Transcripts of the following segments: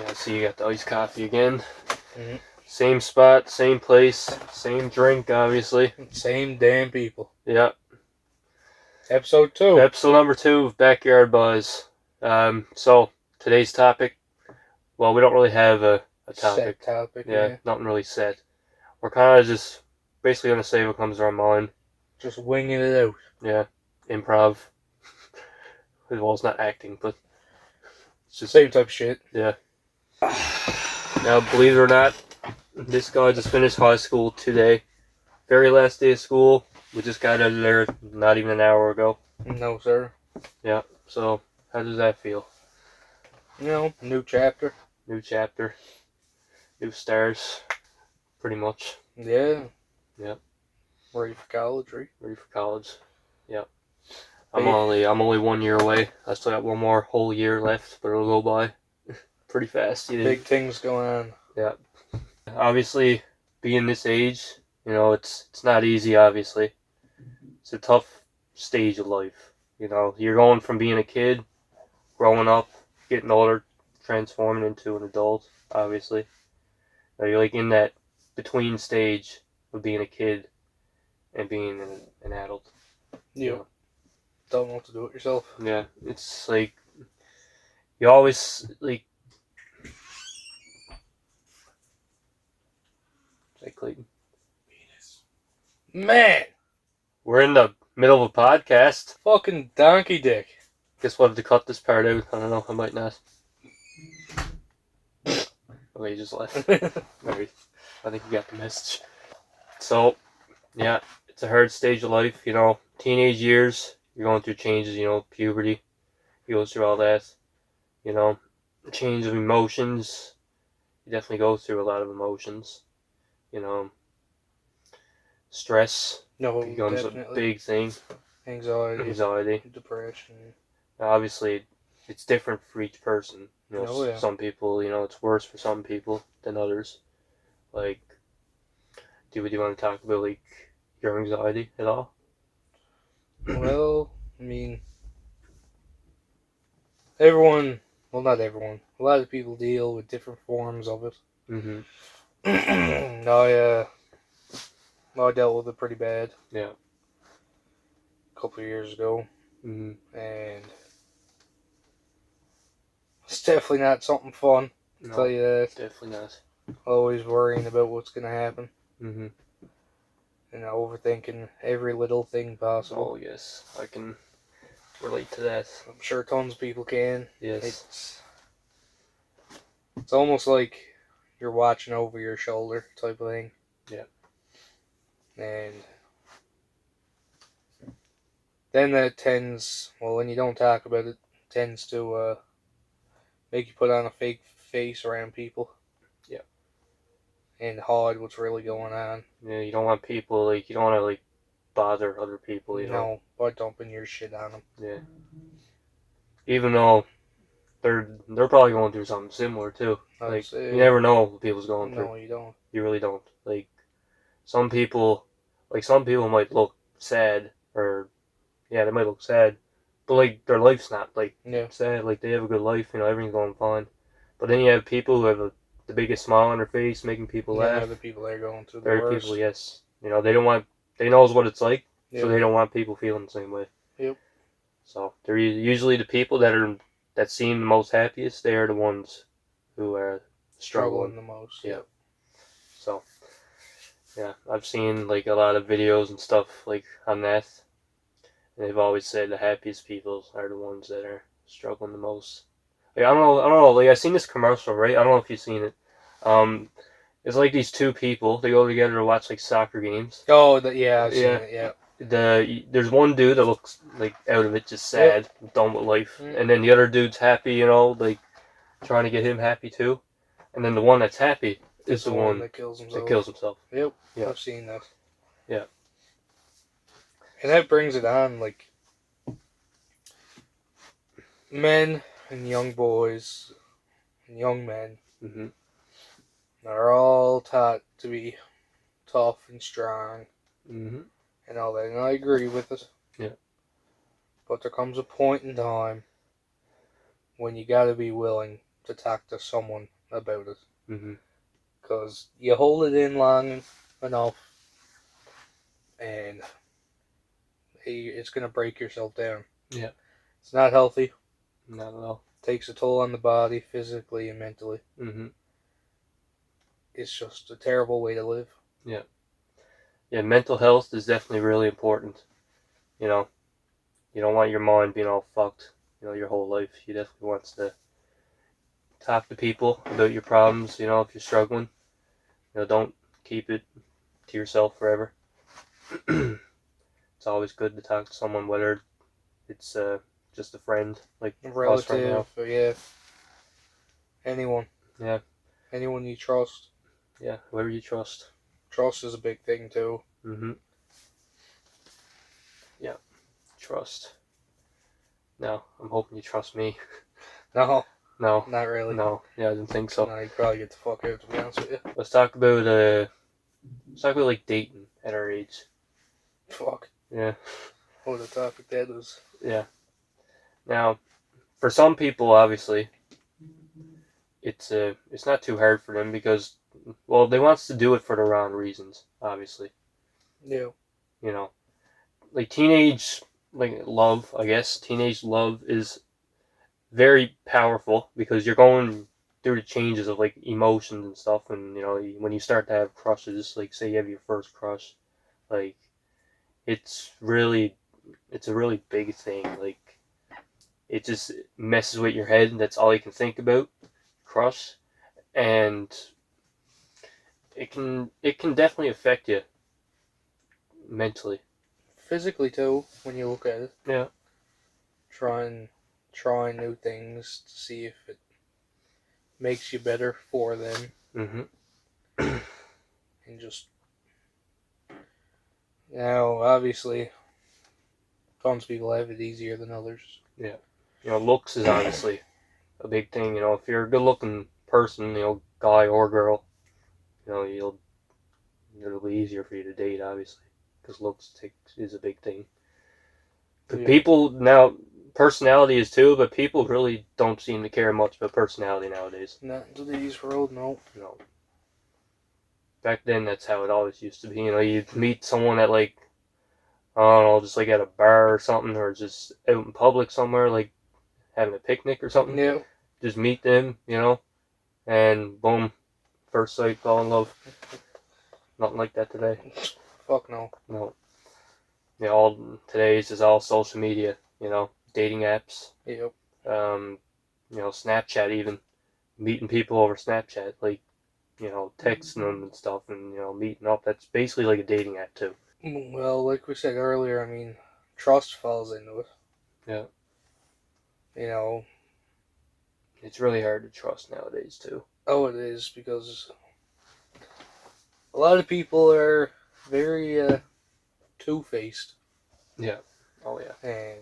Yeah, so you got the iced coffee again. Mm-hmm. Same spot, same place, same drink, obviously. Same damn people. Yep. Episode 2. Episode number 2 of BackyardBhys. So today's topic, well, we don't really have a topic. Set topic, Yeah, nothing really set. We're kind of just basically going to say what comes to our mind. Just winging it out. Yeah, improv. Well, it's not acting, but it's just... Same type of shit. Yeah. Now, believe it or not, this guy just finished high school today. Very last day of school. We just got out of there not even an hour ago. No, sir. Yeah, so how does that feel? You know, new chapter. New chapter. New stars. Pretty much. Yeah. Yep. Ready for college, right? Ready for college. Yep. I'm only 1 year away. I still got one more whole year left, but it'll go by pretty fast. Big things going on. Yeah. Obviously, being this age, you know, it's not easy, obviously. It's a tough stage of life. You know, you're going from being a kid, growing up, getting older, transforming into an adult, obviously. Now you're like in that between stage of being a kid and being an adult. You don't know what to do with yourself. Yeah, it's like, you always, like... Is that Clayton? Man! We're in the middle of a podcast. Fucking donkey dick. Guess we'll have to cut this part out. I don't know, I might not. Okay, you just left. Alright, I think you got the message. So, yeah, it's a hard stage of life, you know. Teenage years, you're going through changes, you know, puberty. You go through all that. You know, change of emotions. You definitely go through a lot of emotions. You know, stress becomes definitely. a big thing. Anxiety. Depression. Obviously, it's different for each person. You know, yeah. Some people, you know, it's worse for some people than others. Like, do you want to talk about, like, your anxiety at all? Well, I mean, everyone, well, not everyone, a lot of people deal with different forms of it. Mm-hmm. I dealt with it pretty bad. Yeah. A couple of years ago. Mm-hmm. And it's definitely not something fun, to tell you that. Definitely not. Always worrying about what's going to happen. Mm-hmm. And overthinking every little thing possible. Oh, yes. I can relate to that. I'm sure tons of people can. Yes. It's almost like you're watching over your shoulder type of thing. Yeah. And then that tends, well, when you don't talk about it, tends to make you put on a fake face around people. Yeah. And hide what's really going on. Yeah, you don't want people, like, you don't want to, like, bother other people, you know? No, by dumping your shit on them. Yeah. Even though they're probably going through something similar, too. Like, you never know what people's going through. No, you don't. You really don't. Like, some people might look sad, or, yeah, they might look sad, but, like, their life's not, like, sad. Like, they have a good life, you know, everything's going fine. But then you have people who have the biggest smile on their face, making people laugh. Yeah, the people that are going through the There are worst. people, yes. You know, they knows what it's like, Yep. so they don't want people feeling the same way. Yep. So, they're usually the people that seem the most happiest. They are the ones who are struggling the most. Yeah. So, yeah, I've seen, like, a lot of videos and stuff, like, on that. And they've always said the happiest people are the ones that are struggling the most. Like, I don't know, like, I've seen this commercial, right? I don't know if you've seen it. It's like these two people, they go together to watch, like, soccer games. Oh, yeah, I've seen it, yeah. There's one dude that looks, like, out of it, just sad, done with life. And then the other dude's happy, you know, like, trying to get him happy too. And then the one that's happy is the one that kills himself. Yep, yeah. I've seen that. Yeah. And that brings it on, like, men and young boys and young men are all taught to be tough and strong and all that. And I agree with it. Yeah. But there comes a point in time when you gotta be willing to talk to someone about it. Mm-hmm. Because you hold it in long enough, and it's going to break yourself down. Yeah. It's not healthy. Not at all. Takes a toll on the body, physically and mentally. Mm-hmm. It's just a terrible way to live. Yeah. Yeah, mental health is definitely really important. You know, you don't want your mind being all fucked, your whole life. You definitely want to talk to people about your problems, if you're struggling. Don't keep it to yourself forever. It's always good to talk to someone, whether it's just a friend, like A us right now. relative, yeah. Anyone. Yeah. Anyone you trust. Yeah, whoever you trust. Trust is a big thing, too. Mm-hmm. Yeah, trust. No, I'm hoping you trust me. No. No. Not really. No, yeah, I didn't think so. No, you'd probably get the fuck out, to be honest with you. Let's talk about like dating at our age. Fuck. Yeah. What a topic that is. Yeah. Now, for some people, obviously, it's not too hard for them because, well, they wants to do it for the wrong reasons, obviously. Yeah. Like teenage love, I guess. Teenage love is very powerful because you're going through the changes of like emotions and stuff, and when you start to have crushes, like say you have your first crush, like it's a really big thing. Like it just messes with your head, and that's all you can think about, crush, and it can definitely affect you mentally. Physically, too, when you look at it. Yeah. Trying new things to see if it makes you better for them. Mm-hmm. And just... Now, obviously, some people have it easier than others. Yeah. Looks is obviously a big thing. If you're a good-looking person, guy or girl, it'll be easier for you to date, obviously, because looks is a big thing. But Yeah. people now, personality is too, but people really don't seem to care much about personality nowadays. Not in today's world, no. No. Back then, that's how it always used to be. You'd meet someone at like, I don't know, just like at a bar or something, or just out in public somewhere, like having a picnic or something. Yeah. Just meet them, and boom, first sight, fall in love. Nothing like that today. Fuck no. No. All today's is all social media, dating apps. Yep. Snapchat even. Meeting people over Snapchat, like, texting them and stuff and, meeting up. That's basically like a dating app too. Well, like we said earlier, I mean, trust falls into it. Yeah. It's really hard to trust nowadays too. Oh, it is, because a lot of people are very two-faced. Yeah. Oh, yeah. And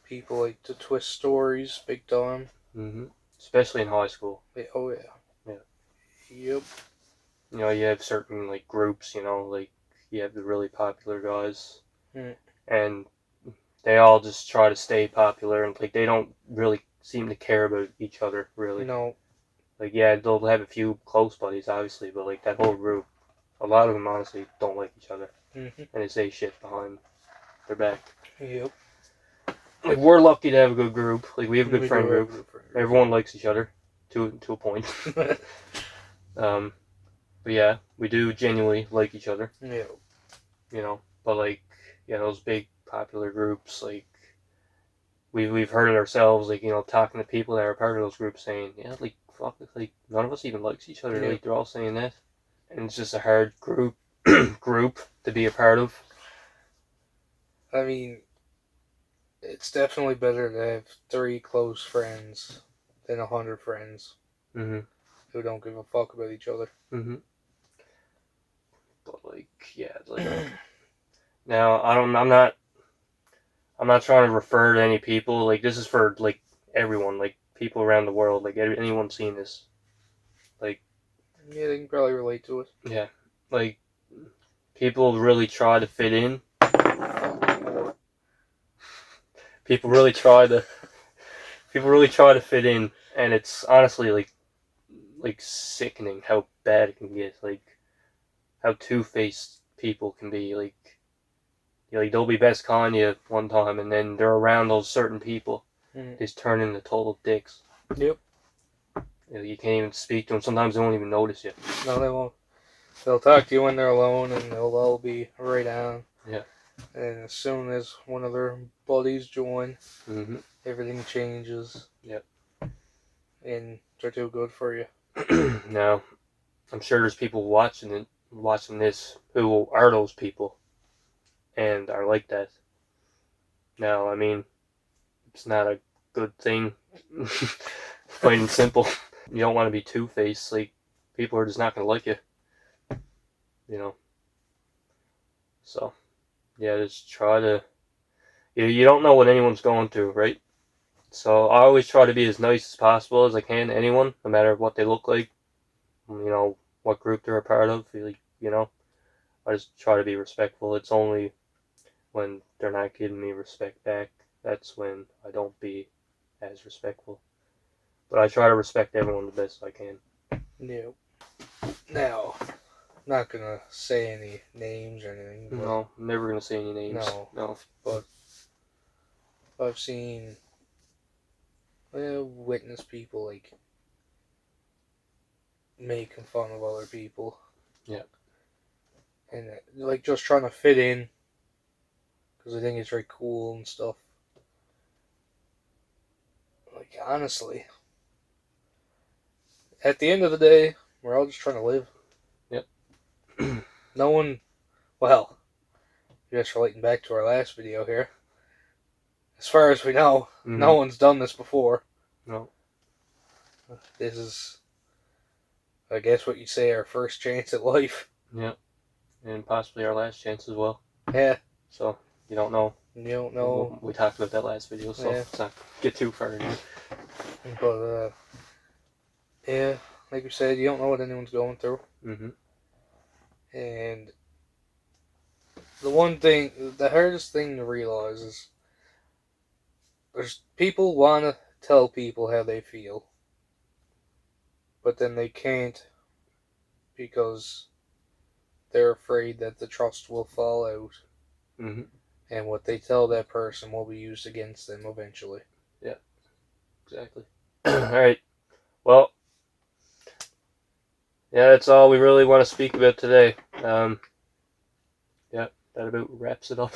people like to twist stories big time. Mm-hmm. Especially in high school. Yeah, oh, yeah. Yeah. Yep. You have certain, like, groups, like, you have the really popular guys. Mm. And they all just try to stay popular, and, like, they don't really seem to care about each other, really. No. Like, yeah, they'll have a few close buddies, obviously, but, like, that whole group, a lot of them, honestly, don't like each other. Mm-hmm. And they say shit behind their back. Yep. Like, we're lucky to have a good group. Like, we have a good friend do have group. a good friend group. Everyone likes each other, to a point. But yeah, we do genuinely like each other. Yeah. But like, yeah, those big popular groups, like, we've heard it ourselves, like, talking to people that are part of those groups saying, yeah, like, fuck, like, none of us even likes each other. Yeah. Like, they're all saying that. And it's just a hard group to be a part of. I mean, it's definitely better to have 3 close friends than 100 friends Mm-hmm. who don't give a fuck about each other. Mm-hmm. But like, yeah, like now I'm not trying to refer to any people. Like, this is for like everyone, like people around the world, like anyone seeing this. Like, Yeah, they can probably relate to it. yeah, like people really try to fit in. People really try to People really try to fit in, and it's honestly like sickening how bad it can get. Like how two-faced people can be. Like they'll be best calling you one time, and then they're around those certain people, just turn into total dicks. Yep. You can't even speak to them. Sometimes they won't even notice you. No, they won't. They'll talk to you when they're alone, and they'll all be right on. Yeah. And as soon as one of their buddies join, Mm-hmm. everything changes. Yep. And they're too good for you. Now, I'm sure there's people watching this who are those people, and are like that. Now, I mean, it's not a good thing. Plain and simple. You don't want to be two-faced. Like, people are just not going to like you. You know. So, yeah, just try to... You don't know what anyone's going through, right? So, I always try to be as nice as possible as I can to anyone, no matter what they look like. You know, what group they're a part of. You know. I just try to be respectful. It's only when they're not giving me respect back, that's when I don't be as respectful. But I try to respect everyone the best I can. Yeah. Now, I'm not gonna say any names or anything. But No, I'm never gonna say any names. No. But I've seen, witness people like making fun of other people. Yeah. And like just trying to fit in because I think it's very cool and stuff. Like, honestly, at the end of the day, we're all just trying to live. Yep. No one, well, just relating back to our last video here, as far as we know, no one's done this before. No. This is, I guess what you'd say, our first chance at life. Yep. And possibly our last chance as well. Yeah. So, you don't know. You don't know. We talked about that last video, so let's not get too far into it. But, yeah, like we said, you don't know what anyone's going through. Mm-hmm. And the hardest thing to realize is there's people want to tell people how they feel, but then they can't because they're afraid that the trust will fall out. Mm-hmm. And what they tell that person will be used against them eventually. Yeah, exactly. Alright, well, yeah, that's all we really want to speak about today. Yeah, that about wraps it up.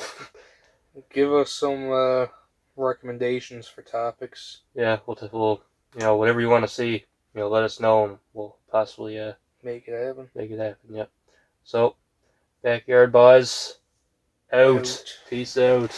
Give us some recommendations for topics. Yeah, we'll whatever you want to see, let us know, and we'll possibly make it happen. Yep. So, BackyardBhys out. Peace out.